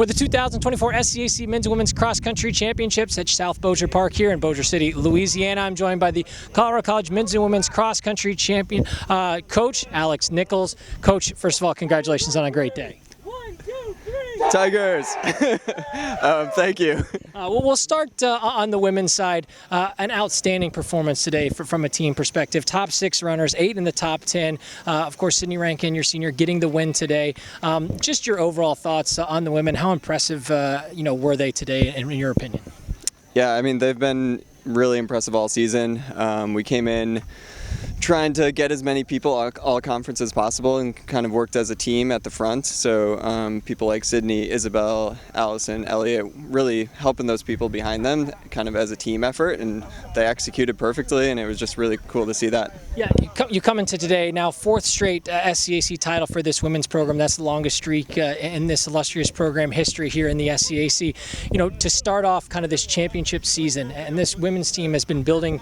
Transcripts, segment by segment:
With the 2024 SCAC Men's and Women's Cross Country Championships at South Bossier Park here in Bossier City, Louisiana, I'm joined by the Colorado College Men's and Women's Cross Country Champion, Coach Alex Nichols. Coach, first of all, congratulations on a great day. Tigers! Thank you. We'll start on the women's side. An outstanding performance today from a team perspective. Top 6 runners, 8 in the top 10. Of course, Sydney Rankin, your senior, getting the win today. Just your overall thoughts on the women. How impressive, were they today, in your opinion? Yeah, I mean, they've been really impressive all season. We came in trying to get as many people all conference as possible and kind of worked as a team at the front. So people like Sydney, Isabel, Allison, Elliot, really helping those people behind them kind of as a team effort, and they executed perfectly, and it was just really cool to see that. Yeah, you come into today now 4th straight SCAC title for this women's program. That's the longest streak in this illustrious program history here in the SCAC. To start off kind of this championship season, and this women's team has been building,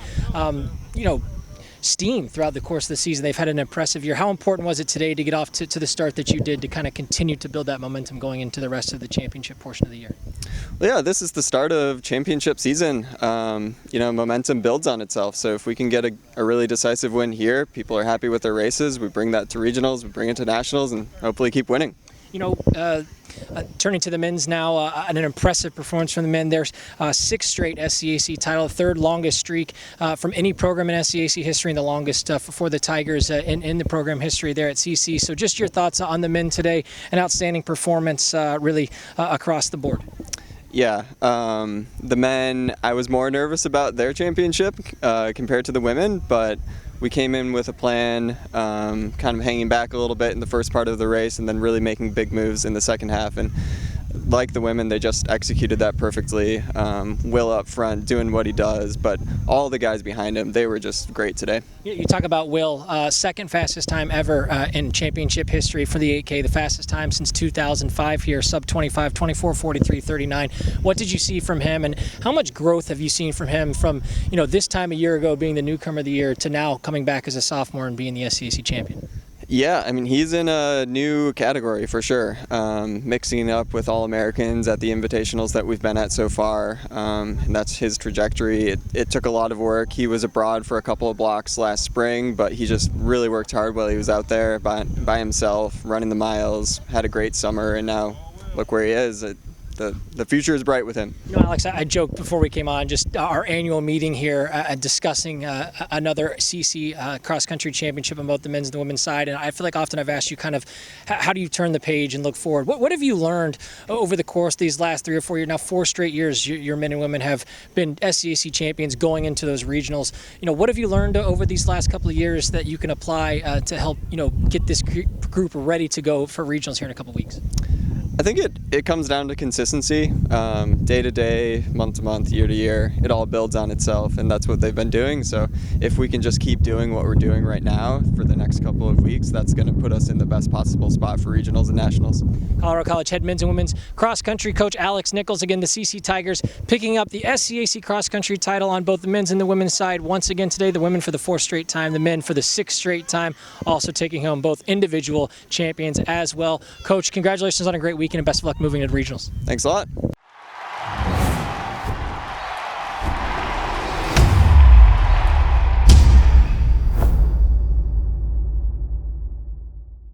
steam throughout the course of the season. They've had an impressive year. How important was it today to get off to the start that you did to kind of continue to build that momentum going into the rest of the championship portion of the year? Well, yeah, this is the start of championship season. Momentum builds on itself. So if we can get a really decisive win here, people are happy with their races. We bring that to regionals, we bring it to nationals, and hopefully keep winning. Turning to the men's now, an impressive performance from the men. There's 6th straight SCAC title, the 3rd longest streak from any program in SCAC history, and the longest for the Tigers in the program history there at CC. So just your thoughts on the men today. An outstanding performance really across the board. Yeah, the men, I was more nervous about their championship compared to the women, but we came in with a plan, kind of hanging back a little bit in the first part of the race and then really making big moves in the second half. And like the women, they just executed that perfectly. Will up front doing what he does, but all the guys behind him, they were just great today. You talk about Will, 2nd fastest time ever in championship history for the 8K, the fastest time since 2005 here, sub 25, 24, 43, 39. What did you see from him, and how much growth have you seen from him from, this time a year ago being the newcomer of the year to now coming back as a sophomore and being the SCAC champion? Yeah, I mean, he's in a new category for sure, mixing up with All-Americans at the invitationals that we've been at so far, and that's his trajectory. It took a lot of work. He was abroad for a couple of blocks last spring, but he just really worked hard while he was out there by himself, running the miles, had a great summer, and now look where he is. The future is bright with him. Alex, I joked before we came on, just our annual meeting here discussing another CC cross-country championship on both the men's and the women's side, and I feel like often I've asked you kind of, how do you turn the page and look forward? What have you learned over the course of these last 3 or 4 years? Now 4 straight years your men and women have been SCAC champions going into those regionals. What have you learned over these last couple of years that you can apply to help get this group ready to go for regionals here in a couple of weeks? I think it comes down to consistency, day to day, month to month, year to year. It all builds on itself, and that's what they've been doing. So if we can just keep doing what we're doing right now for the next couple of weeks, that's going to put us in the best possible spot for regionals and nationals. Colorado College head men's and women's cross country coach Alex Nichols, again the CC Tigers picking up the SCAC cross country title on both the men's and the women's side once again today. The women for the 4th straight time, the men for the 6th straight time, also taking home both individual champions as well. Coach, congratulations on a great week and best of luck moving into regionals. Thanks a lot.